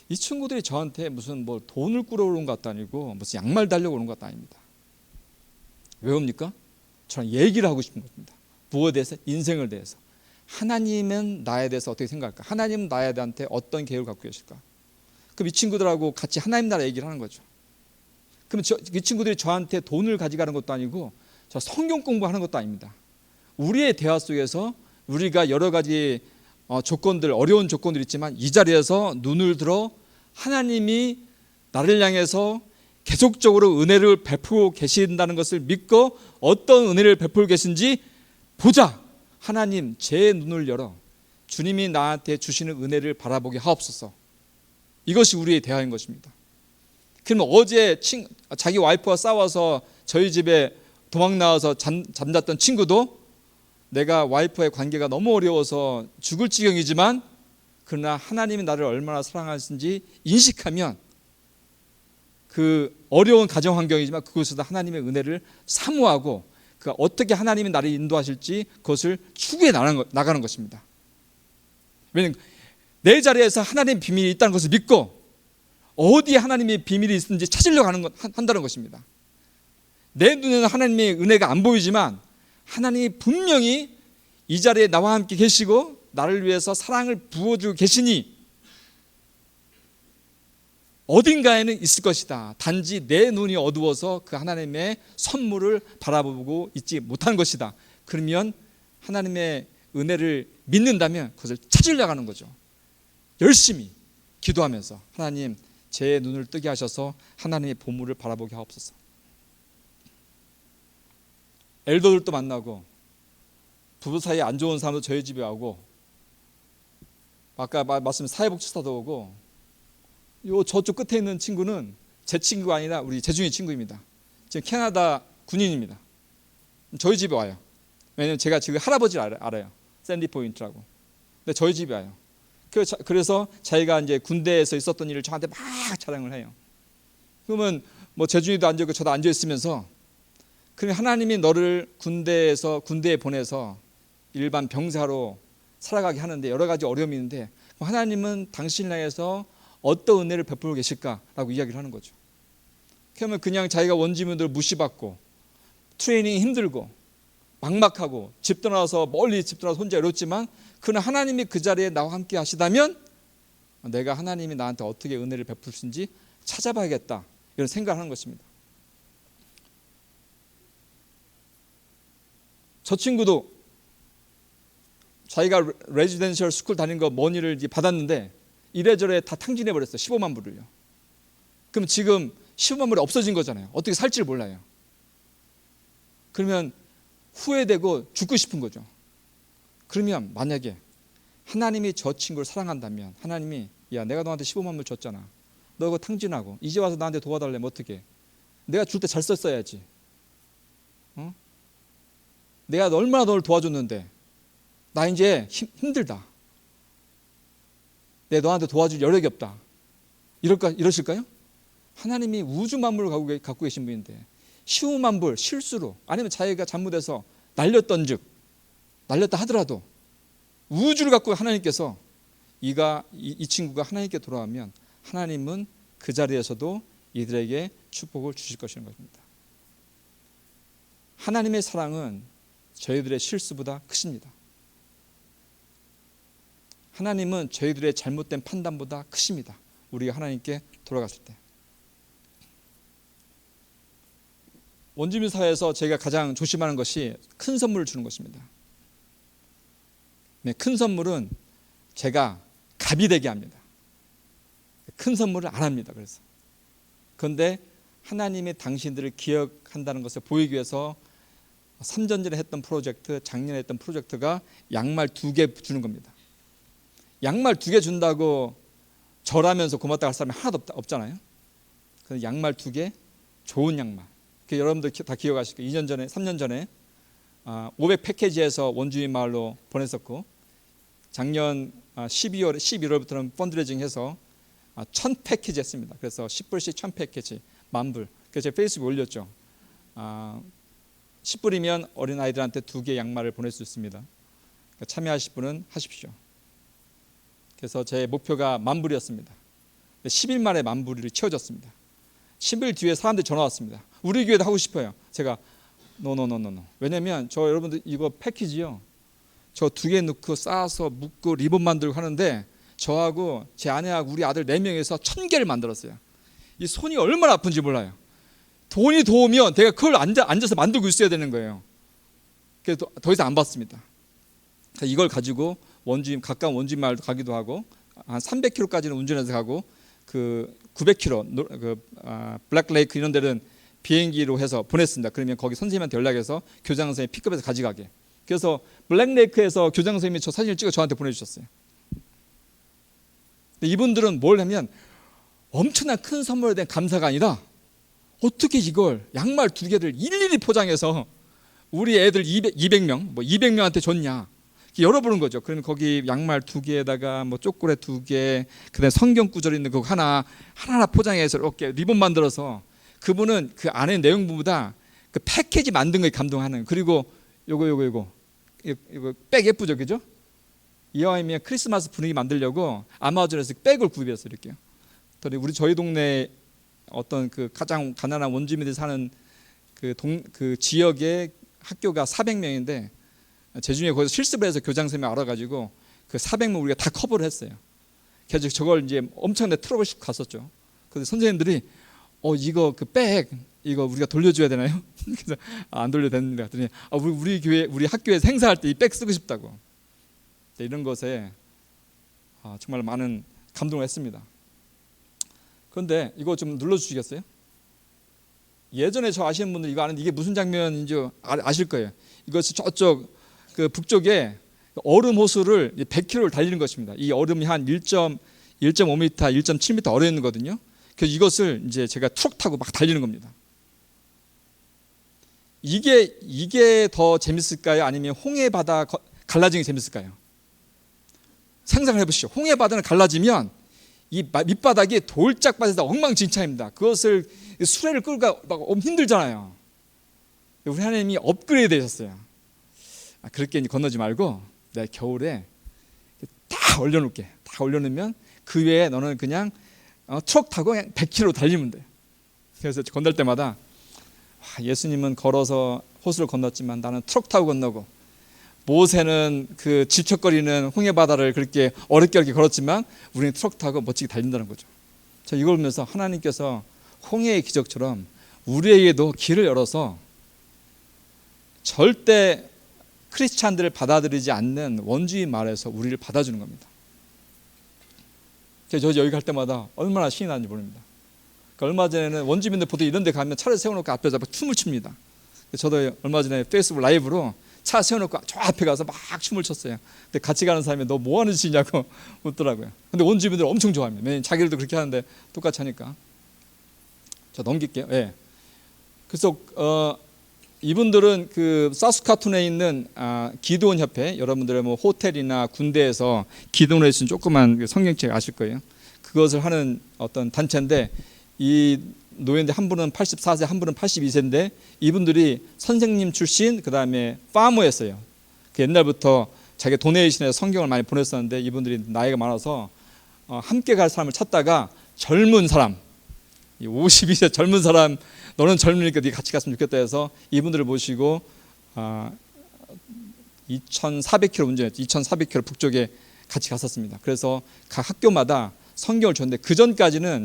이 친구들이 저한테 무슨 뭐 돈을 꾸러오는 것도 아니고 무슨 양말 달려고 오는 것도 아닙니다. 왜 옵니까? 저는 얘기를 하고 싶은 겁니다. 무엇에 대해서? 인생을 대해서. 하나님은 나에 대해서 어떻게 생각할까? 하나님은 나에 대한테 어떤 계획을 갖고 계실까? 그럼 이 친구들하고 같이 하나님 나라 얘기를 하는 거죠. 그럼 이 친구들이 저한테 돈을 가져가는 것도 아니고 저 성경 공부하는 것도 아닙니다. 우리의 대화 속에서 우리가 여러 가지 조건들, 어려운 조건들 있지만 이 자리에서 눈을 들어 하나님이 나를 향해서 계속적으로 은혜를 베풀고 계신다는 것을 믿고 어떤 은혜를 베풀고 계신지 보자. 하나님, 제 눈을 열어 주님이 나한테 주시는 은혜를 바라보게 하옵소서. 이것이 우리의 대화인 것입니다. 그러면 어제 자기 와이프와 싸워서 저희 집에 도망 나와서 잠잤던 친구도 내가 와이프와의 관계가 너무 어려워서 죽을 지경이지만 그러나 하나님이 나를 얼마나 사랑하신지 인식하면 그 어려운 가정 환경이지만 그곳에서 하나님의 은혜를 사모하고 그 어떻게 하나님이 나를 인도하실지 그것을 추구해 나가는 것입니다. 왜냐하면 내 자리에서 하나님의 비밀이 있다는 것을 믿고 어디에 하나님의 비밀이 있는지 찾으려고 한다는 것입니다. 내 눈에는 하나님의 은혜가 안 보이지만 하나님이 분명히 이 자리에 나와 함께 계시고 나를 위해서 사랑을 부어주고 계시니 어딘가에는 있을 것이다. 단지 내 눈이 어두워서 그 하나님의 선물을 바라보고 있지 못한 것이다. 그러면 하나님의 은혜를 믿는다면 그것을 찾으려고 하는 거죠. 열심히 기도하면서 하나님, 제 눈을 뜨게 하셔서 하나님의 보물을 바라보게 하옵소서. 엘더들도 만나고 부부 사이에 안 좋은 사람도 저희 집에 오고 아까 말씀 사회복지사도 오고 요 저쪽 끝에 있는 친구는 제 친구가 아니라 우리 재중이 친구입니다. 지금 캐나다 군인입니다. 저희 집에 와요. 왜냐하면 제가 지금 할아버지를 알아요. 샌디 포인트라고. 근데 저희 집에 와요. 그래서 자기가 이제 군대에서 있었던 일을 저한테 막 자랑을 해요. 그러면 뭐 재중이도 앉아 있고 저도 앉아 있으면서 그럼 하나님이 너를 군대에 보내서 일반 병사로 살아가게 하는데 여러 가지 어려움이 있는데 하나님은 당신을 향해서 어떤 은혜를 베풀고 계실까라고 이야기를 하는 거죠. 그러면 그냥 자기가 원주민들 무시받고 트레이닝이 힘들고 막막하고 집 떠나서 멀리 집 떠나서 혼자 이렇지만 그러나 하나님이 그 자리에 나와 함께 하시다면 내가 하나님이 나한테 어떻게 은혜를 베푸신지 찾아봐야겠다 이런 생각을 하는 것입니다. 저 친구도 자기가 레지던셜 스쿨 다닌 거 머니를 받았는데 이래저래 다 탕진해 버렸어요. 15만 불을요. 그럼 지금 15만 불이 없어진 거잖아요. 어떻게 살지를 몰라요. 그러면 후회되고 죽고 싶은 거죠. 그러면 만약에 하나님이 저 친구를 사랑한다면 하나님이 야, 내가 너한테 15만 불 줬잖아. 너 이거 탕진하고 이제 와서 나한테 도와달라면 어떻게? 내가 줄 때 잘 썼어야지. 내가 얼마나 너를 도와줬는데 나 이제 힘들다. 내가 너한테 도와줄 여력이 없다. 이러실까요? 하나님이 우주 만물을 갖고 계신 분인데 15만 불 실수로 아니면 자기가 잘못해서 날렸다 하더라도 우주를 갖고 하나님께서 이 친구가 하나님께 돌아오면 하나님은 그 자리에서도 이들에게 축복을 주실 것이라는 것입니다. 하나님의 사랑은 저희들의 실수보다 크십니다. 하나님은 저희들의 잘못된 판단보다 크십니다. 우리가 하나님께 돌아갔을 때. 원주민 사회에서 제가 가장 조심하는 것이 큰 선물을 주는 것입니다. 네, 큰 선물은 제가 갑이 되게 합니다. 큰 선물을 안 합니다. 그런데 하나님이 당신들을 기억한다는 것을 보이기 위해서 3년 전에 했던 프로젝트, 작년에 했던 프로젝트가 양말 2개 주는 겁니다. 양말 2개 준다고 절하면서 고맙다고 할 사람이 하나도 없잖아요. 그래서 양말 2개, 좋은 양말. 여러분들 다 기억하실 거예요. 2년 전에, 3년 전에 500 패키지에서 원주민 마을로 보냈었고 작년 11월부터는 펀드레이징해서 1000 패키지 했습니다. 그래서 10불씩 1000 패키지, 10,000불. 그래서 제가 페이스북에 올렸죠. 10불이면 어린아이들한테 2개 양말을 보낼 수 있습니다. 그러니까 참여하실 분은 하십시오. 그래서 제 목표가 10,000불이었습니다. 10일 만에 10,000불이 채워졌습니다. 10일 뒤에 사람들이 전화 왔습니다. 우리 교회도 하고 싶어요. 제가 노. 왜냐면 저 여러분들 이거 패키지요. 저 2개 넣고 싸서 묶고 리본 만들고 하는데 저하고 제 아내하고 우리 아들 4명에서 1000개를 만들었어요. 이 손이 얼마나 아픈지 몰라요. 돈이 도우면 내가 그걸 앉아서 만들고 있어야 되는 거예요. 그래서 더 이상 안 받습니다. 이걸 가지고 가까운 원주민 마을 가기도 하고 한 300km까지는 운전해서 가고 그 900km 블랙레이크 이런 데는 비행기로 해서 보냈습니다. 그러면 거기 선생님한테 연락해서 교장 선생님이 픽업해서 가져가게. 그래서 블랙레이크에서 교장 선생님이 저 사진을 찍어 저한테 보내주셨어요. 이분들은 뭘 하면 엄청난 큰 선물에 대한 감사가 아니라 어떻게 이걸 양말 2개를 일일이 포장해서 우리 애들 200명, 200명한테 줬냐. 열어보는 거죠. 그러면 거기 양말 2개에다가 초콜릿 2개, 그다음에 성경 구절 있는 그거 하나하나 포장해서 이렇게 리본 만들어서 그분은 그 안에 내용보다 그 패키지 만든 거에 감동하는. 그리고 요거 백 예쁘죠, 그죠? 이왕이면 크리스마스 분위기 만들려고 아마존에서 백을 구입했어요, 이렇게요. 저희 동네 어떤 그 가장 가난한 원주민들이 사는 그 지역의 학교가 400명인데 제중에 거기서 실습을 해서 교장 선생님이 알아가지고 그 400명 우리가 다 커버를 했어요. 그래서 저걸 이제 엄청나게 트러블 싣고 갔었죠. 그래서 선생님들이 이거 그 백 이거 우리가 돌려줘야 되나요? 그래서 안 돌려도 되는데 그랬더니 우리 교회 우리 학교에서 행사할 때 이 백 쓰고 싶다고. 이런 것에 정말 많은 감동을 했습니다. 그런데 이거 좀 눌러주시겠어요? 예전에 저 아시는 분들 이거 아는데 이게 무슨 장면인지 아실 거예요. 이것이 저쪽 그 북쪽에 얼음 호수를 100km를 달리는 것입니다. 이 얼음이 한 1.5m, 1.7m 얼어 있는 거거든요. 그래서 이것을 이제 제가 트럭 타고 막 달리는 겁니다. 이게 더 재밌을까요? 아니면 홍해 바다 갈라지는 게 재밌을까요? 상상을 해보시죠. 홍해 바다는 갈라지면 이 밑바닥이 돌짝밭에서 엉망진창입니다. 그것을 수레를 끌고 막 힘들잖아요. 우리 하나님이 업그레이드 되셨어요. 그렇게 건너지 말고 내가 겨울에 다 올려놓을게. 다 올려놓으면 그 외에 너는 그냥 트럭 타고 그냥 100km 달리면 돼. 그래서 건널 때마다 예수님은 걸어서 호수를 건넜지만 나는 트럭 타고 건너고, 모세는 그 질척거리는 홍해 바다를 그렇게 어렵게 걸었지만 우리는 트럭 타고 멋지게 달린다는 거죠. 저 이걸 보면서 하나님께서 홍해의 기적처럼 우리에게도 길을 열어서 절대 크리스찬들을 받아들이지 않는 원주민 마을에서 우리를 받아주는 겁니다. 저 여기 갈 때마다 얼마나 신이 나는지 모릅니다. 그러니까 얼마 전에는 원주민들 보통 이런 데 가면 차를 세워놓고 앞에서 춤을 춥니다. 저도 얼마 전에 페이스북 라이브로 차 세워놓고 저 앞에 가서 막 춤을 췄어요. 근데 같이 가는 사람이 너 뭐 하는 짓이냐고 묻더라고요. 근데 원주민들 엄청 좋아합니다. 왜냐면 자기들도 그렇게 하는데 똑같이 하니까. 자, 넘길게요. 예. 그래서 이분들은 그 사스카툰에 있는 기도원 협회, 여러분들의 뭐 호텔이나 군대에서 기도원에 쓰는 조그만 성경책 아실 거예요. 그것을 하는 어떤 단체인데, 이 노예인데 한 분은 84세, 한 분은 82세인데 이분들이 선생님 출신, 그 다음에 파머였어요. 그 옛날부터 자기 도네이션에서 성경을 많이 보냈었는데 이분들이 나이가 많아서 함께 갈 사람을 찾다가 젊은 사람, 52세 젊은 사람, 너는 젊으니까 네 같이 갔으면 좋겠다 해서 이분들을 모시고 2,400km 운전했죠. 2,400km 북쪽에 같이 갔었습니다. 그래서 각 학교마다 성경을 줬는데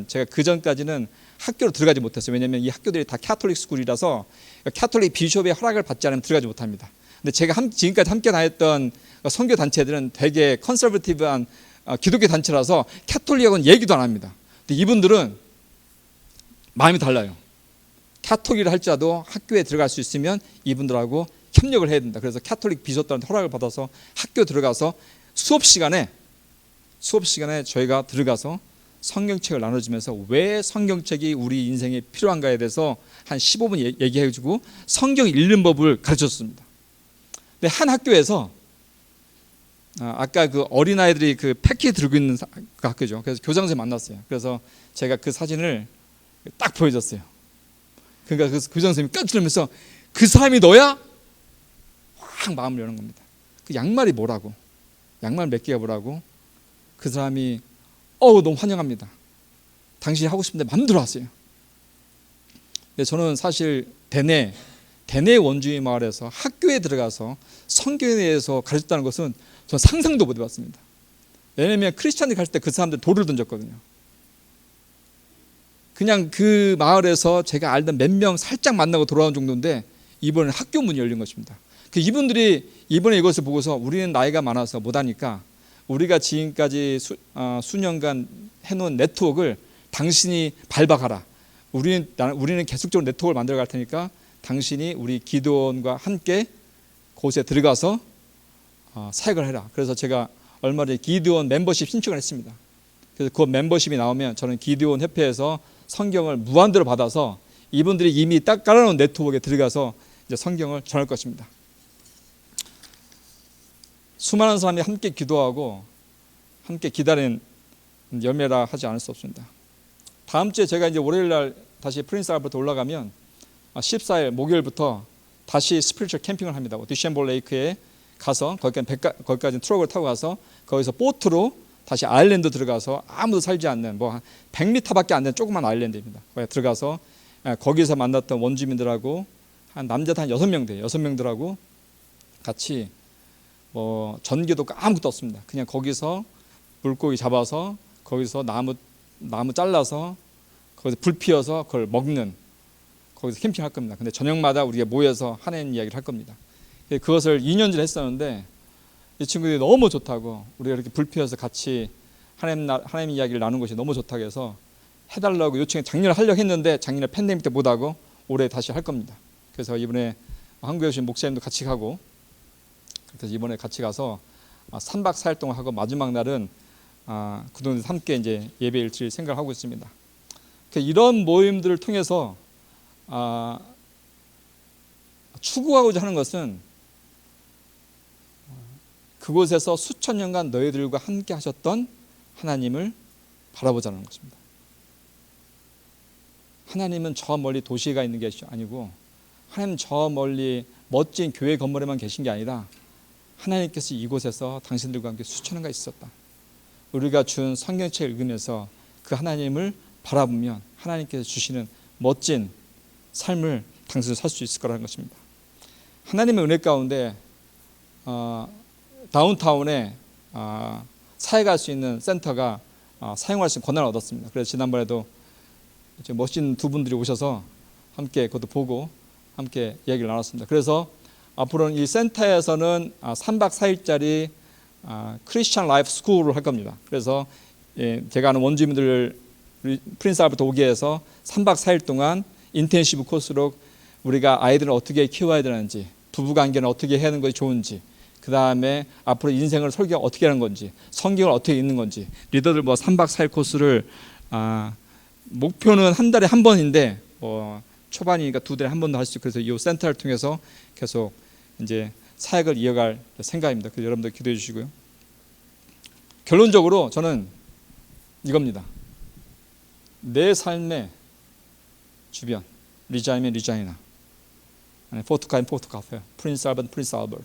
제가 그 전까지는 학교로 들어가지 못했어요. 왜냐하면 이 학교들이 다 캐톨릭 스쿨이라서 캐톨릭 비숍의 허락을 받지 않으면 들어가지 못합니다. 근데 제가 지금까지 함께 다녔던 선교 단체들은 되게 컨서버티브한 기독교 단체라서 캐톨릭하고는 얘기도 안 합니다. 근데 이분들은 마음이 달라요. 캐톨릭을 할지라도 학교에 들어갈 수 있으면 이분들하고 협력을 해야 된다. 그래서 캐톨릭 비숍들한테 허락을 받아서 학교 들어가서 수업 시간에 저희가 들어가서 성경책을 나눠주면서 왜 성경책이 우리 인생에 필요한가에 대해서 한 15분 얘기해주고 성경 읽는 법을 가르쳤습니다. 근데 한 학교에서 아까 그 어린아이들이 그 패키 들고 있는 그 학교죠. 그래서 교장 선생님 만났어요. 그래서 제가 그 사진을 딱 보여줬어요. 그러니까 그 교장 선생님이 깜짝 놀라면서 그 사람이 너야? 확 마음을 여는 겁니다. 그 양말이 뭐라고? 양말 몇 개가 뭐라고? 그 사람이 너무 환영합니다. 당신이 하고 싶은데 마음대로 하세요. 근데 저는 사실 대내 원주민 마을에서 학교에 들어가서 성경에 대해서 가르쳤다는 것은 저는 상상도 못 해봤습니다. 왜냐하면 크리스찬들이 갈 때 그 사람들 돌을 던졌거든요. 그냥 그 마을에서 제가 알던 몇 명 살짝 만나고 돌아온 정도인데 이번에 학교 문이 열린 것입니다. 그 이분들이 이번에 이것을 보고서 우리는 나이가 많아서 못하니까 우리가 지금까지 수년간 해놓은 네트워크를 당신이 밟아가라. 우리는 계속적으로 네트워크를 만들어 갈 테니까 당신이 우리 기도원과 함께 곳에 들어가서 사역을 해라. 그래서 제가 얼마 전에 기도원 멤버십 신청을 했습니다. 그래서 그 멤버십이 나오면 저는 기도원 협회에서 성경을 무한대로 받아서 이분들이 이미 딱 깔아놓은 네트워크에 들어가서 이제 성경을 전할 것입니다. 수많은 사람이 함께 기도하고 함께 기다리는 열매라 하지 않을 수 없습니다. 다음 주에 제가 이제 월요일 날 다시 프린스 알버트 올라가면 14일 목요일부터 다시 스피리추얼 캠핑을 합니다. 디셴볼 레이크에 가서 거기까지 트럭을 타고 가서 거기서 보트로 다시 아일랜드 들어가서 아무도 살지 않는 뭐 100m밖에 안 되는 조그만 아일랜드입니다. 거기 들어가서 거기서 만났던 원주민들하고 한 남자도 한 6명 돼요. 6명들하고 같이 뭐 전기도 아무것도 없습니다. 그냥 거기서 물고기 잡아서 거기서 나무 잘라서 거기서 불 피워서 그걸 먹는 거기서 캠핑할 겁니다. 근데 저녁마다 우리가 모여서 하나님 이야기를 할 겁니다. 그것을 2년째 했었는데 이 친구들이 너무 좋다고 우리가 이렇게 불 피워서 같이 하나님 이야기를 나누는 것이 너무 좋다고 해서 해달라고 요청해 작년에 하려고 했는데 작년에 팬데믹 때 못하고 올해 다시 할 겁니다. 그래서 이번에 한국에 오신 목사님도 같이 가고 그래서 이번에 같이 가서 3박 4일 동안 하고 마지막 날은 그동안 함께 이제 예배를 드릴 생각을 하고 있습니다. 이런 모임들을 통해서 추구하고자 하는 것은 그곳에서 수천 년간 너희들과 함께 하셨던 하나님을 바라보자는 것입니다. 하나님은 저 멀리 도시가 있는 게 아니고 하나님 저 멀리 멋진 교회 건물에만 계신 게 아니라 하나님께서 이곳에서 당신들과 함께 수천 년간 있었다. 우리가 준 성경책을 읽으면서 그 하나님을 바라보면 하나님께서 주시는 멋진 삶을 당신은 살 수 있을 거라는 것입니다. 하나님의 은혜 가운데 다운타운에 사역할 수 있는 센터가 사용할 수 있는 권한을 얻었습니다. 그래서 지난번에도 멋진 두 분들이 오셔서 함께 그것도 보고 함께 이야기를 나눴습니다. 그래서 앞으로는 이 센터에서는 3박 4일짜리 크리스천 라이프 스쿨을 할 겁니다. 그래서 제가 아는 원주민들 프린스 알버트 오게 해서 3박 4일 동안 인텐시브 코스로 우리가 아이들을 어떻게 키워야 되는지, 부부관계는 어떻게 해야 하는 것이 좋은지, 그 다음에 앞으로 인생을 설교 어떻게 하는 건지, 성경을 어떻게 읽는 건지, 리더들 3박 4일 코스를 목표는 한 달에 한 번인데 초반이니까 2달에 한 번도 할 수 있고 그래서 이 센터를 통해서 계속 이제 사역을 이어갈 생각입니다. 그래서 여러분들 기도해 주시고요. 결론적으로 저는 이겁니다. 내 삶의 주변 리자이면 리자이나 포토카인 포토카페 프린스 알버트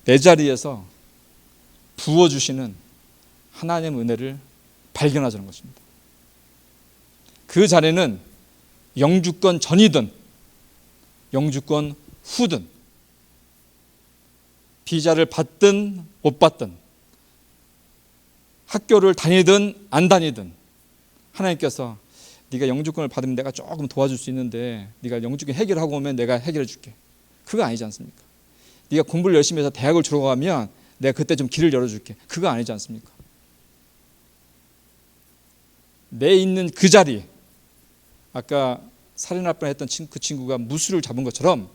내 자리에서 부어주시는 하나님의 은혜를 발견하자는 것입니다. 그 자리는 영주권 전이든 영주권 후든 비자를 받든 못 받든 학교를 다니든 안 다니든 하나님께서 네가 영주권을 받으면 내가 조금 도와줄 수 있는데 네가 영주권 해결하고 오면 내가 해결해 줄게. 그거 아니지 않습니까? 네가 공부를 열심히 해서 대학을 졸업하면 내가 그때 좀 길을 열어줄게. 그거 아니지 않습니까? 내 있는 그 자리, 아까 살인할 뻔했던 그 친구가 무술을 잡은 것처럼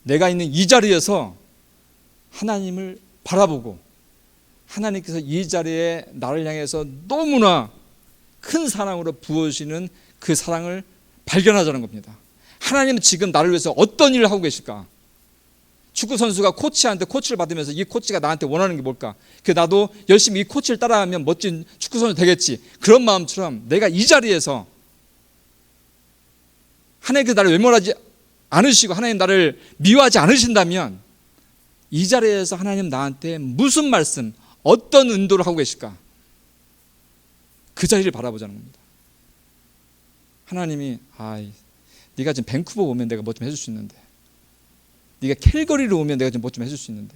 내가 있는 이 자리에서 하나님을 바라보고 하나님께서 이 자리에 나를 향해서 너무나 큰 사랑으로 부어주시는 그 사랑을 발견하자는 겁니다. 하나님은 지금 나를 위해서 어떤 일을 하고 계실까? 축구 선수가 코치한테 코치를 받으면서 이 코치가 나한테 원하는 게 뭘까? 나도 열심히 이 코치를 따라하면 멋진 축구 선수 되겠지. 그런 마음처럼 내가 이 자리에서 하나님께서 나를 외면하지 않으시고 하나님 나를 미워하지 않으신다면 이 자리에서 하나님 나한테 무슨 말씀, 어떤 은도를 하고 계실까? 그 자리를 바라보자는 겁니다. 하나님이 네가 지금 밴쿠버 오면 내가 뭐 좀 해줄 수 있는데, 네가 캘거리로 오면 내가 좀 뭐 좀 해줄 수 있는데,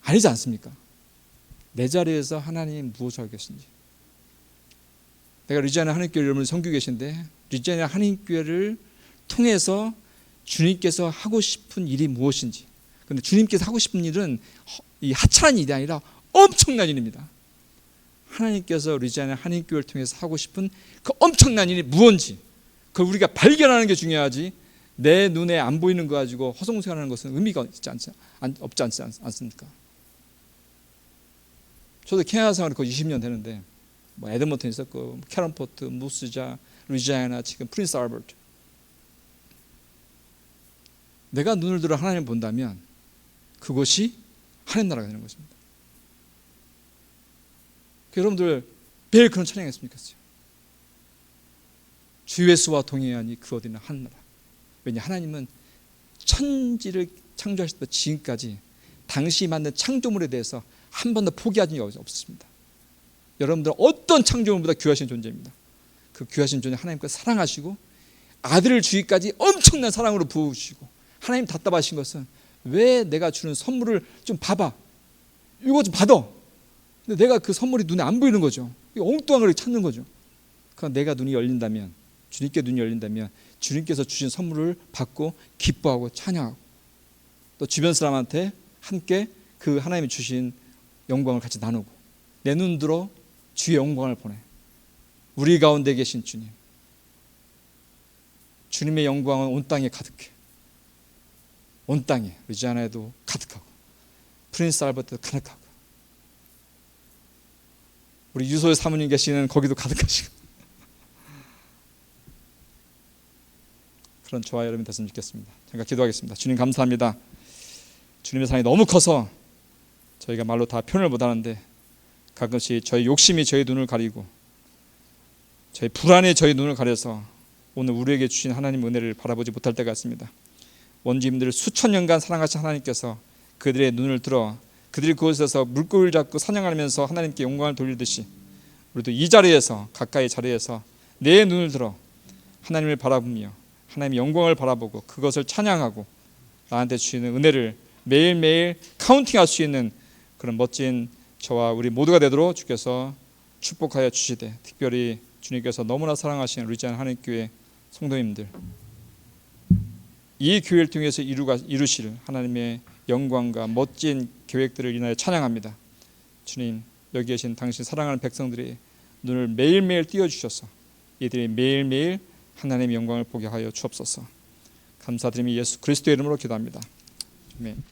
아니지 않습니까? 내 자리에서 하나님 무엇을 하고 계신지. 내가 리지아나 하나님교회 여러분을 섬기고 계신데 리지아나 하나님교회를 통해서 주님께서 하고 싶은 일이 무엇인지. 그런데 주님께서 하고 싶은 일은 이 하찮은 일이 아니라 엄청난 일입니다. 하나님께서 리지아나 하나님교회를 통해서 하고 싶은 그 엄청난 일이 무엇인지 그걸 우리가 발견하는 게 중요하지, 내 눈에 안 보이는 거 가지고 허송세월하는 것은 의미가 없지 않습니까? 저도 캐나다 생활을 거의 20년 되는데 뭐 에드먼턴 있었고 캐런포트, 무스자, 루이지애나, 지금 프린스 알버트. 내가 눈을 들어 하나님을 본다면 그것이 하나님 나라가 되는 것입니다. 여러분들 매일 그런 찬양했습니까? 주 예수와 동행하니 그 어디나 하늘 나라. 왜냐, 하나님은 천지를 창조하실 때 지금까지 당시 만든 창조물에 대해서 한 번도 포기하신 적이 없습니다. 여러분들 어떤 창조물보다 귀하신 존재입니다. 그 귀하신 존재 하나님께 사랑하시고 아들을 주기까지 엄청난 사랑으로 부어주시고, 하나님 답답하신 것은 왜 내가 주는 선물을 좀 봐봐, 이거 좀 받아. 근데 내가 그 선물이 눈에 안 보이는 거죠. 엉뚱한 걸 찾는 거죠. 그러니까 내가 눈이 열린다면, 주님께 눈이 열린다면 주님께서 주신 선물을 받고 기뻐하고 찬양하고 또 주변 사람한테 함께 그 하나님이 주신 영광을 같이 나누고, 내 눈 들어 주의 영광을 보내. 우리 가운데 계신 주님, 주님의 영광은 온 땅에 가득해. 온 땅에 루이지애나에도 가득하고 프린스 알버트도 가득하고 우리 유소의 사모님 계시는 거기도 가득하시고 그런 저와 여러분이 됐으면 좋겠습니다. 잠깐 기도하겠습니다. 주님 감사합니다. 주님의 사랑이 너무 커서 저희가 말로 다 표현을 못하는데 가끔씩 저희 욕심이 저희 눈을 가리고 저희 불안에 저희 눈을 가려서 오늘 우리에게 주신 하나님 은혜를 바라보지 못할 때가 있습니다. 원주민들을 수천 년간 사랑하신 하나님께서 그들의 눈을 들어 그들이 그곳에서 물고기를 잡고 사냥하면서 하나님께 영광을 돌리듯이 우리도 이 자리에서, 가까이 자리에서 내 눈을 들어 하나님을 바라보며 하나님의 영광을 바라보고 그것을 찬양하고 나한테 주시는 은혜를 매일매일 카운팅할 수 있는 그런 멋진 저와 우리 모두가 되도록 주께서 축복하여 주시되, 특별히 주님께서 너무나 사랑하시는 루이지애나 하나님교회 성도님들, 이 교회를 통해서 이루실 하나님의 영광과 멋진 계획들을 인하여 찬양합니다. 주님, 여기 계신 당신 사랑하는 백성들의 눈을 매일매일 띄워주셔서 이들이 매일매일 하나님의 영광을 보게 하여 주옵소서. 감사드리며 예수 그리스도의 이름으로 기도합니다. 아멘.